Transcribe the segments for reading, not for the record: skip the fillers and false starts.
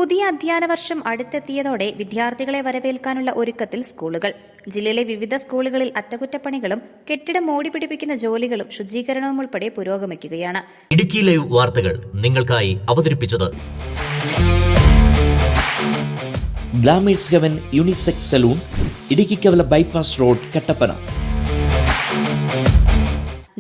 പുതിയ അധ്യയന വർഷം അടുത്തെത്തിയതോടെ വിദ്യാർത്ഥികളെ വരവേൽക്കാനുള്ള ഒരുക്കത്തിൽ സ്കൂളുകൾ. ജില്ലയിലെ വിവിധ സ്കൂളുകളിൽ അറ്റകുറ്റപ്പണികളും കെട്ടിടം മോടിപിടിപ്പിക്കുന്ന ജോലികളും ശുചീകരണവും ഉൾപ്പെടെ പുരോഗമിക്കുകയാണ്. ഇടുക്കി ലൈവ് വാർത്തകൾ നിങ്ങൾക്കായി അവതരിപ്പിച്ചത് glamours heaven unisex salon, Idukkikkavala bypass road, Kattappana.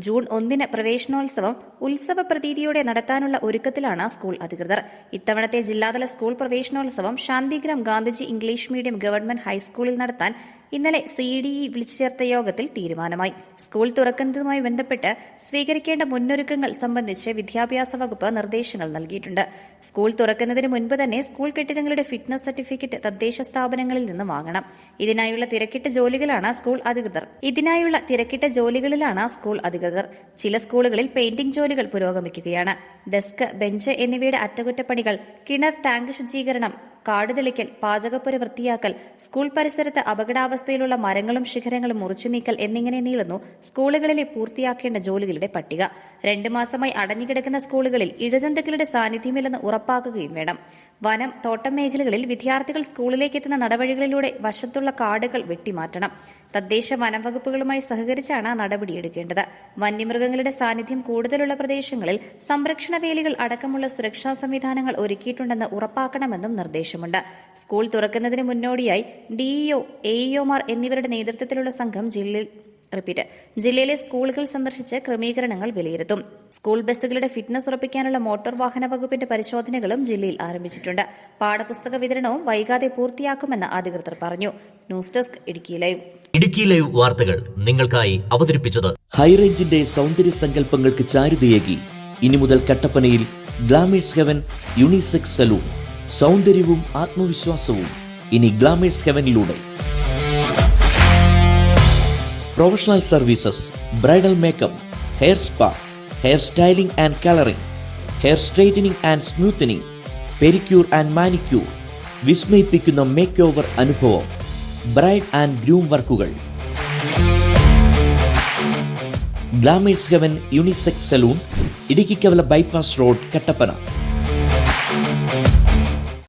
June 1 പ്രവേശനോത്സവം ഉത്സവ പ്രതീതിയോടെ നടത്താനുള്ള ഒരുക്കത്തിലാണ് സ്കൂൾ അധികൃതർ. ഇത്തവണത്തെ ജില്ലാതല സ്കൂൾ പ്രവേശനോത്സവം Shantigram Gandhiji English medium government ഹൈസ്കൂളിൽ നടത്താൻ ഇന്നലെ CDE വിളിച്ചു ചേർത്ത യോഗത്തിൽ തീരുമാനമായി. സ്കൂൾ തുറക്കുന്നതുമായി ബന്ധപ്പെട്ട് സ്വീകരിക്കേണ്ട മുന്നൊരുക്കങ്ങൾ സംബന്ധിച്ച് വിദ്യാഭ്യാസ വകുപ്പ് നിർദ്ദേശങ്ങൾ നൽകിയിട്ടുണ്ട്. സ്കൂൾ തുറക്കുന്നതിന് മുൻപ് തന്നെ സ്കൂൾ കെട്ടിടങ്ങളുടെ ഫിറ്റ്നസ് സർട്ടിഫിക്കറ്റ് തദ്ദേശ സ്ഥാപനങ്ങളിൽ നിന്ന് വാങ്ങണം. ഇതിനായുള്ള തിരക്കിട്ട ജോലികളിലാണ് സ്കൂൾ അധികൃതർ. ചില സ്കൂളുകളിൽ പെയിന്റിംഗ് ജോലികൾ പുരോഗമിക്കുകയാണ്. ഡെസ്ക്, ബെഞ്ച് എന്നിവയുടെ അറ്റകുറ്റപ്പണികൾ, കിണർ, ടാങ്ക് ശുചീകരണം, കാട് തെളിക്കൽ, പാചകപ്പുര വൃത്തിയാക്കൽ, സ്കൂൾ പരിസരത്ത് അപകടാവസ്ഥയിലുള്ള മരങ്ങളും ശിഖരങ്ങളും മുറിച്ചു നീക്കൽ എന്നിങ്ങനെ നീളുന്നു സ്കൂളുകളിലെ പൂർത്തിയാക്കേണ്ട ജോലികളുടെ പട്ടിക. 2 മാസമായി അടഞ്ഞുകിടക്കുന്ന സ്കൂളുകളിൽ ഇഴജന്തുക്കളുടെ സാന്നിധ്യമില്ലെന്ന് ഉറപ്പാക്കുകയും വേണം. വനം, തോട്ടം മേഖലകളിൽ വിദ്യാർത്ഥികൾ സ്കൂളിലേക്ക് എത്തുന്ന നടവഴികളിലൂടെ വശത്തുള്ള കാടുകൾ വെട്ടിമാറ്റണം. തദ്ദേശ വനം വകുപ്പുകളുമായി സഹകരിച്ചാണ് നടപടിയെടുക്കേണ്ടത്. വന്യമൃഗങ്ങളുടെ സാന്നിധ്യം കൂടുതലുള്ള പ്രദേശങ്ങളിൽ സംരക്ഷണ വേലികൾ അടക്കമുള്ള സുരക്ഷാ സംവിധാനങ്ങൾ ഒരുക്കിയിട്ടുണ്ടെന്ന് ഉറപ്പാക്കണമെന്നും നിർദ്ദേശമുണ്ട്. സ്കൂൾ തുറക്കുന്നതിന് മുന്നോടിയായി DEO, AEOമാർ എന്നിവരുടെ നേതൃത്വത്തിലുള്ള സംഘം ജില്ലയിലെ സ്കൂളുകൾ സന്ദർശിച്ച് ക്രമീകരണങ്ങൾ വിലയിരുത്തും. സ്കൂൾ ബസ്സുകളുടെ ഫിറ്റ്നസ് ഉറപ്പിക്കാനുള്ള മോട്ടോർ വാഹന വകുപ്പിന്റെ പരിശോധനകളും ജില്ലയിൽ ആരംഭിച്ചിട്ടുണ്ട്. പാഠപുസ്തക വിതരണവും വൈകാതെ പൂർത്തിയാക്കുമെന്ന് അധികൃതർ പറഞ്ഞു. News desk Idukki live. Idukki live വാർത്തകൾ നിങ്ങൾക്കായി അവതരിപ്പിച്ചത് ഹൈറേഞ്ചിന്റെ സൗന്ദര്യ സങ്കല്പങ്ങൾക്ക് ചാരുതയേകി ഇനി മുതൽ കട്ടപ്പനയിൽ ഗ്ലാമേഴ്സ് ഹെവൻ യൂണിസെക്സ് സലൂൺ. സൗന്ദര്യവും ആത്മവിശ്വാസവും ഇനി ഗ്ലാമേഴ്സ് ഹെവനിലൂടെ. Professional services, bridal makeup, hair spa, hair styling and colouring, hair straightening and smoothening, pedicure and manicure, വിസ്മയിപ്പിക്കുന്ന മേക്ക് ഓവർ അനുഭവം, ബ്രൈഡ് ആൻഡ് ഗ്രൂം വർക്കുകൾ. Glamours heaven unisex salon, Idukkikkavala bypass road, Kattappana.